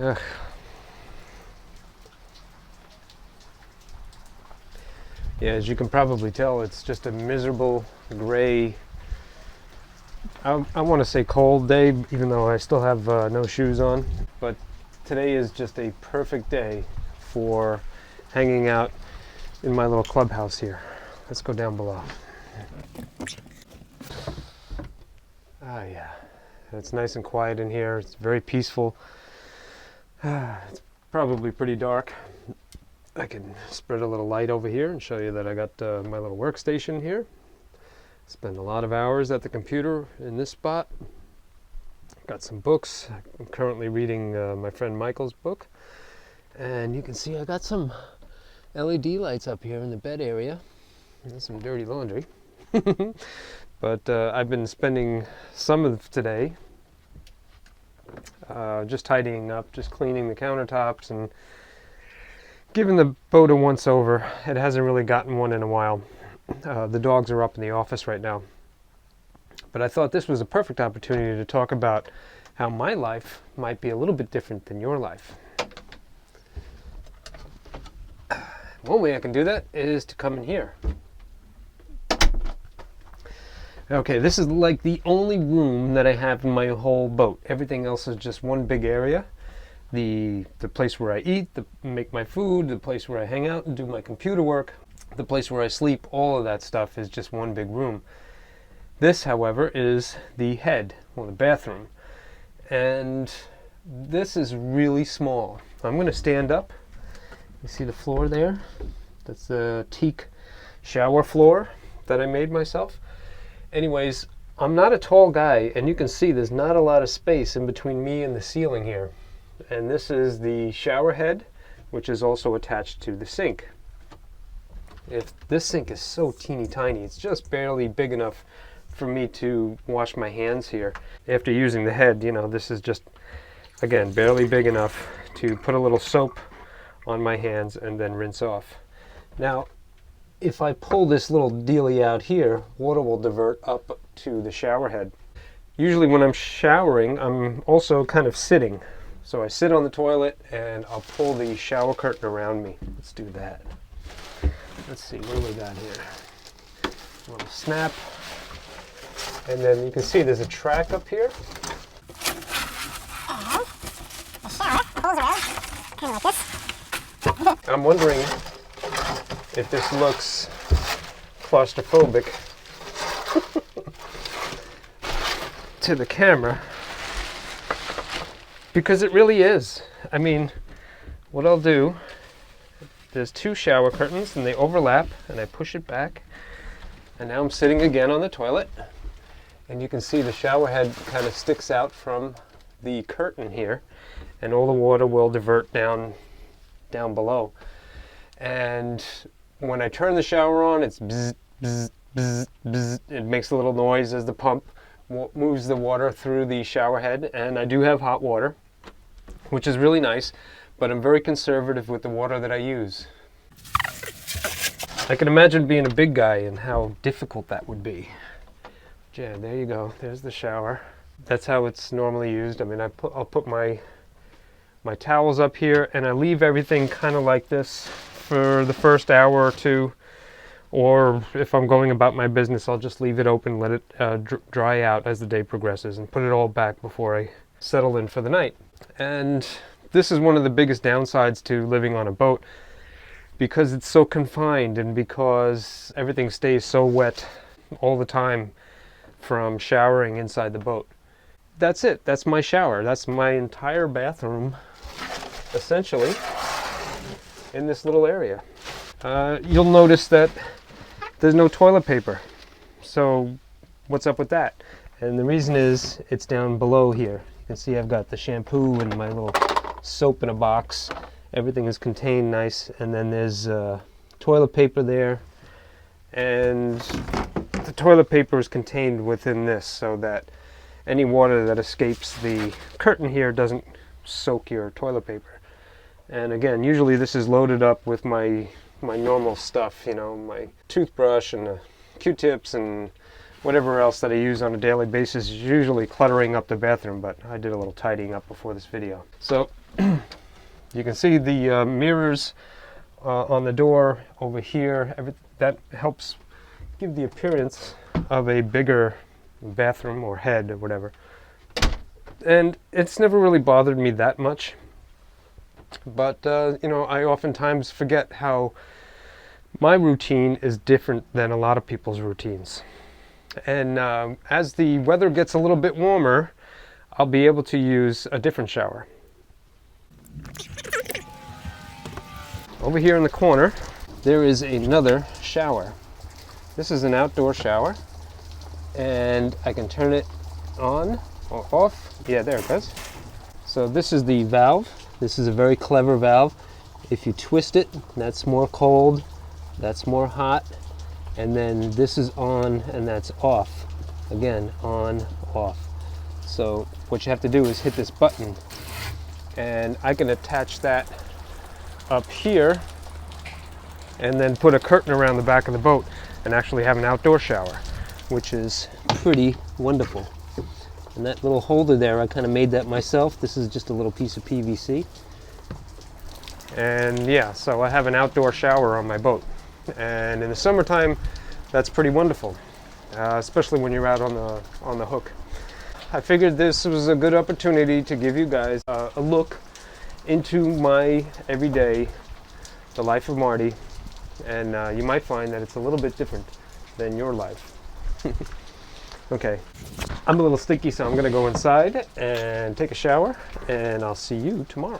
Ugh. Yeah, as you can probably tell, it's just a miserable, gray, I want to say cold day, even though I still have no shoes on. But today is just a perfect day for hanging out in my little clubhouse here. Let's go down below. Ah, yeah. It's nice and quiet in here. It's very peaceful. It's probably pretty dark. I can spread a little light over here and show you that I got my little workstation here. Spend a lot of hours at the computer in this spot. Got some books. I'm currently reading my friend Michael's book. And you can see I got some LED lights up here in the bed area. And some dirty laundry. But I've been spending some of today just tidying up, just cleaning the countertops and giving the boat a once over. It hasn't really gotten one in a while. The dogs are up in the office right now. But I thought this was a perfect opportunity to talk about how my life might be a little bit different than your life. One way I can do that is to come in here. Okay, this is like the only room that I have in my whole boat. Everything else is just one big area. The place where I eat, make my food, the place where I hang out and do my computer work, the place where I sleep, all of that stuff is just one big room. This, however, is the head, or the bathroom. And this is really small. I'm going to stand up. You see the floor there? That's the teak shower floor that I made myself. Anyways, I'm not a tall guy, and you can see there's not a lot of space in between me and the ceiling here. And this is the shower head, which is also attached to the sink. This sink is so teeny tiny, it's just barely big enough for me to wash my hands here. After using the head, you know, this is just, again, barely big enough to put a little soap on my hands and then rinse off. Now, if I pull this little dealie out here, water will divert up to the shower head. Usually when I'm showering, I'm also kind of sitting. So I sit on the toilet and I'll pull the shower curtain around me. Let's do that. Let's see, what do we got here? A little snap. And then you can see there's a track up here. I'm wondering if this looks claustrophobic to the camera, because it really is. I mean, what I'll do, there's two shower curtains and they overlap, and I push it back, and now I'm sitting again on the toilet, and you can see the shower head kind of sticks out from the curtain here, and all the water will divert down below. And when I turn the shower on, it's bzz, bzz, bzz, bzz. It makes a little noise as the pump moves the water through the shower head. And I do have hot water, which is really nice, but I'm very conservative with the water that I use. I can imagine being a big guy and how difficult that would be. Yeah, there you go. There's the shower. That's how it's normally used. I mean, I'll put my towels up here, and I leave everything kind of like this for the first hour or two, or if I'm going about my business, I'll just leave it open, let it dry out as the day progresses, and put it all back before I settle in for the night. And this is one of the biggest downsides to living on a boat, because it's so confined and because everything stays so wet all the time from showering inside the boat. That's it. That's my shower. That's my entire bathroom, essentially, in this little area. You'll notice that there's no toilet paper. So what's up with that? And the reason is it's down below here. You can see I've got the shampoo and my little soap in a box. Everything is contained nice. And then there's toilet paper there. And the toilet paper is contained within this so that any water that escapes the curtain here doesn't soak your toilet paper. And again, usually this is loaded up with my normal stuff, you know, my toothbrush and Q-tips and whatever else that I use on a daily basis is usually cluttering up the bathroom, but I did a little tidying up before this video. So you can see the mirrors on the door over here. That helps give the appearance of a bigger bathroom or head or whatever. And it's never really bothered me that much. But, you know, I oftentimes forget how my routine is different than a lot of people's routines. And as the weather gets a little bit warmer, I'll be able to use a different shower. Over here in the corner, there is another shower. This is an outdoor shower, and I can turn it on or off. Yeah, there it goes. So this is the valve. This is a very clever valve. If you twist it, that's more cold, that's more hot, and then this is on and that's off. Again, on, off. So what you have to do is hit this button, and I can attach that up here and then put a curtain around the back of the boat and actually have an outdoor shower, which is pretty wonderful. And that little holder there, I kind of made that myself. This is just a little piece of PVC. And yeah, so I have an outdoor shower on my boat. And in the summertime, that's pretty wonderful, especially when you're out on the hook. I figured this was a good opportunity to give you guys a look into my everyday, the life of Marty. And you might find that it's a little bit different than your life. Okay, I'm a little stinky, so I'm gonna go inside and take a shower, and I'll see you tomorrow.